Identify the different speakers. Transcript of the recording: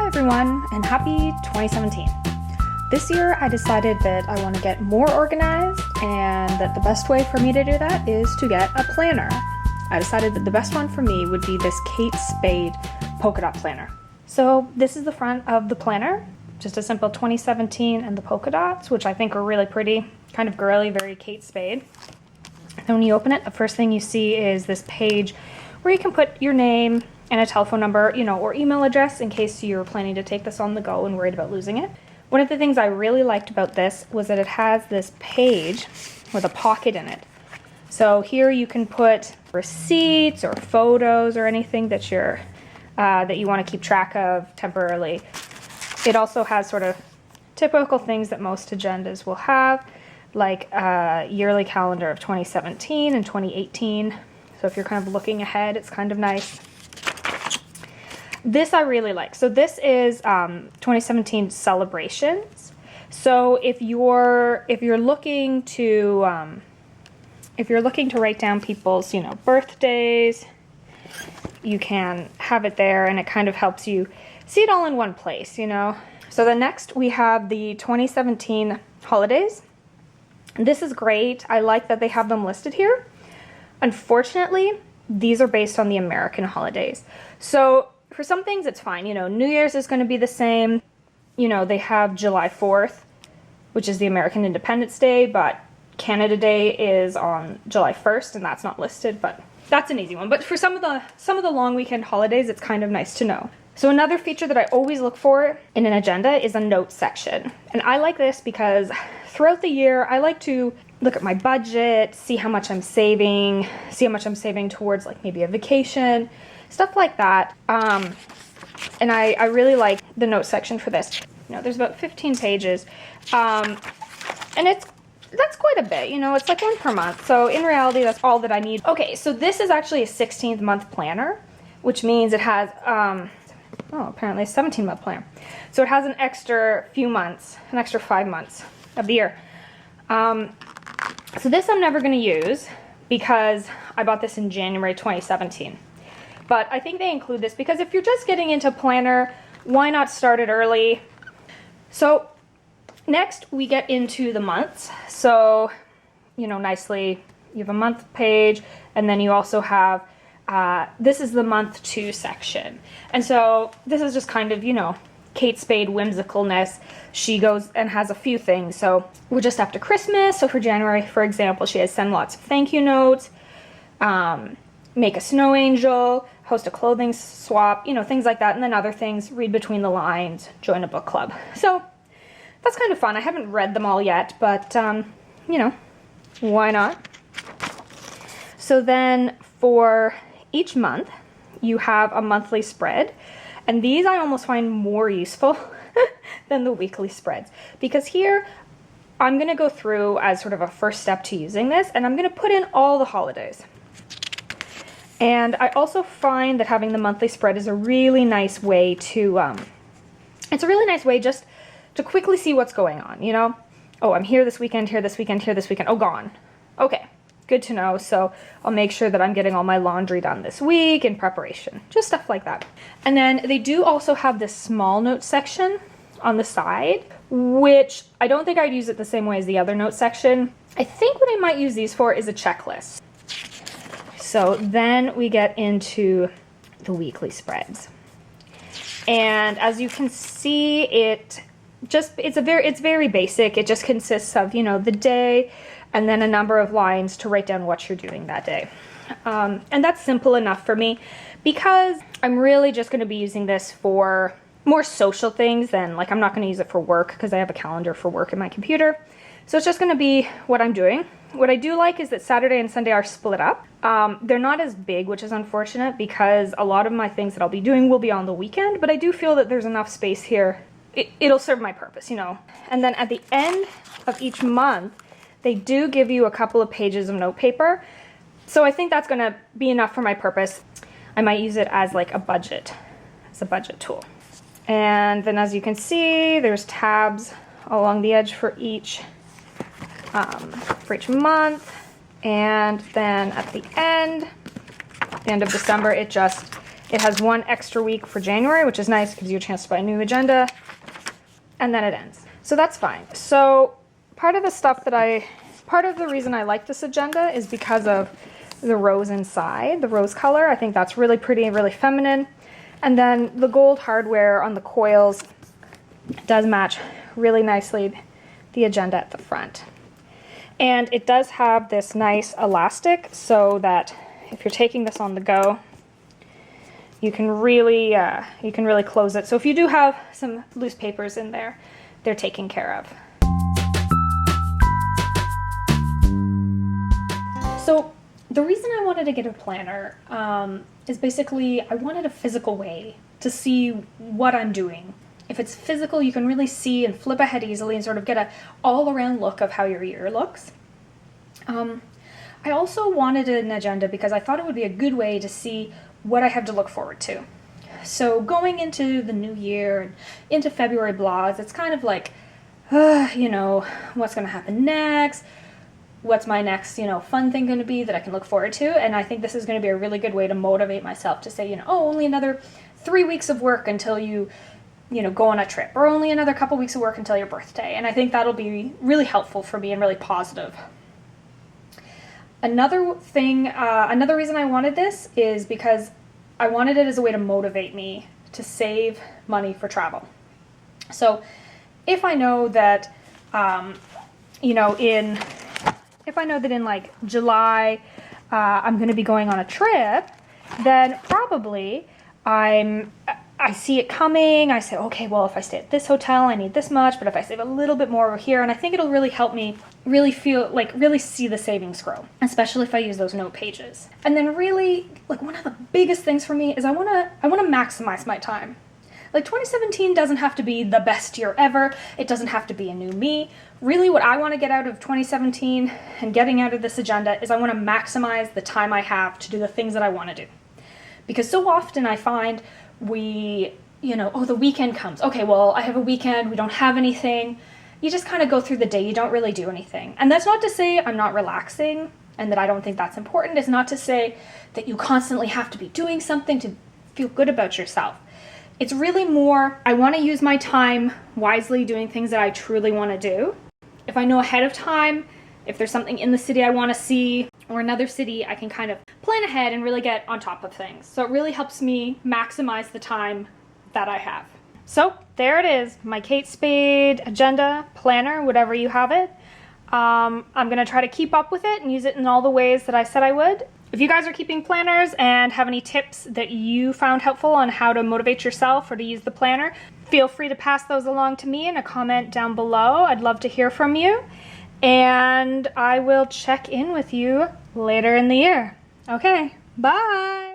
Speaker 1: Hi everyone, and happy 2017. This year I decided that I want to get more organized and that the best way for me to do that is to get a planner. I decided that the best one for me would be this Kate Spade Polka Dot planner. So this is the front of the planner, just a simple 2017 and the polka dots, which I think are really pretty, kind of girly, very Kate Spade. And when you open it, the first thing you see is this page where you can put your name and a telephone number, or email address in case you're planning to take this on the go and worried about losing it. One of the things I really liked about this was that it has this page with a pocket in it. So here you can put receipts or photos or anything that that you want to keep track of temporarily. It also has sort of typical things that most agendas will have, like a yearly calendar of 2017 and 2018. So if you're kind of looking ahead, it's kind of nice. This I really like. So this is 2017 celebrations. So if you're looking to write down people's birthdays, you can have it there, and it kind of helps you see it all in one place. So then next we have the 2017 holidays. This is great. I like that they have them listed here. Unfortunately, these are based on the American holidays. So for some things, it's fine. New Year's is going to be the same. They have July 4th, which is the American Independence Day, but Canada Day is on July 1st, and that's not listed, but that's an easy one. But for some of the long weekend holidays, it's kind of nice to know. So another feature that I always look for in an agenda is a notes section. And I like this because throughout the year, I like to look at my budget, see how much I'm saving, towards like maybe a vacation, stuff like that. And I really like the notes section for this. There's about 15 pages. And that's quite a bit, it's like one per month. So in reality, that's all that I need. Okay, so this is actually a 16th month planner, which means it has, apparently a 17-month planner. So it has an extra few months, an extra 5 months of the year. So this I'm never going to use because I bought this in January 2017. But I think they include this because if you're just getting into planner, why not start it early? So next we get into the months. So, nicely, you have a month page, and then you also have, this is the month 2 section. And so this is just kind of, Kate Spade whimsicalness. She goes and has a few things. So we're just after Christmas. So for January, for example, she has send lots of thank you notes, make a snow angel, host a clothing swap, things like that. And then other things, read between the lines, join a book club. So that's kind of fun. I haven't read them all yet, but, why not? So then for each month, you have a monthly spread. And these I almost find more useful than the weekly spreads. Because here, I'm going to go through as sort of a first step to using this, and I'm going to put in all the holidays. And I also find that having the monthly spread is a really nice way to, it's a really nice way just to quickly see what's going on, Oh, I'm here this weekend, here this weekend, here this weekend. Oh, gone. Okay, good to know. So I'll make sure that I'm getting all my laundry done this week in preparation. Just stuff like that. And then they do also have this small note section on the side, which I don't think I'd use it the same way as the other note section. I think what I might use these for is a checklist. So then we get into the weekly spreads. And as you can see, it's very basic. It just consists of, the day and then a number of lines to write down what you're doing that day. And that's simple enough for me because I'm really just going to be using this for more social things than, I'm not going to use it for work because I have a calendar for work in my computer. So it's just going to be what I'm doing. What I do like is that Saturday and Sunday are split up. They're not as big, which is unfortunate because a lot of my things that I'll be doing will be on the weekend, but I do feel that there's enough space here. It'll serve my purpose, And then at the end of each month, they do give you a couple of pages of note paper. So I think that's going to be enough for my purpose. I might use it as a budget tool. And then as you can see, there's tabs along the edge for each month. And then at the end of December, it just It has one extra week for January, which is nice, gives you a chance to buy a new agenda, and then it ends. So that's fine. So part of the reason I like this agenda is because of the rose inside, the rose color. I think that's really pretty and really feminine. And then the gold hardware on the coils does match really nicely the agenda at the front. And it does have this nice elastic so that if you're taking this on the go, you can really close it. So if you do have some loose papers in there, they're taken care of. So the reason I wanted to get a planner is basically I wanted a physical way to see what I'm doing. If it's physical, you can really see and flip ahead easily and sort of get a all-around look of how your year looks. I also wanted an agenda because I thought it would be a good way to see what I have to look forward to. So going into the new year and into February blogs, it's kind of like, you know, what's going to happen next? What's my next, you know, fun thing going to be that I can look forward to? And I think this is going to be a really good way to motivate myself to say, you know, oh, only another 3 weeks of work until you know, go on a trip, or only another couple weeks of work until your birthday. And I think that'll be really helpful for me and really positive. Another reason I wanted this is because I wanted it as a way to motivate me to save money for travel. So if I know that, you know, if I know that in like July, I'm going to be going on a trip, then probably I see it coming. I say, okay, well, if I stay at this hotel, I need this much, but if I save a little bit more over here, and I think it'll really help me really see the savings grow, especially if I use those note pages. And then really, like, one of the biggest things for me is I want to maximize my time. Like, 2017 doesn't have to be the best year ever. It doesn't have to be a new me. Really, what I want to get out of 2017 and getting out of this agenda is I want to maximize the time I have to do the things that I want to do. Because so often I find we, you know, oh, the weekend comes. Okay, well, I have a weekend. We don't have anything. You just kind of go through the day. You don't really do anything. And that's not to say I'm not relaxing and that I don't think that's important. It's not to say that you constantly have to be doing something to feel good about yourself. It's really more, I want to use my time wisely doing things that I truly want to do. If I know ahead of time, if there's something in the city I want to see or another city, I can kind of plan ahead and really get on top of things. So it really helps me maximize the time that I have. So there it is, my Kate Spade agenda, planner, whatever you have it. I'm going to try to keep up with it and use it in all the ways that I said I would. If you guys are keeping planners and have any tips that you found helpful on how to motivate yourself or to use the planner, feel free to pass those along to me in a comment down below. I'd love to hear from you. And I will check in with you later in the year. Okay, bye!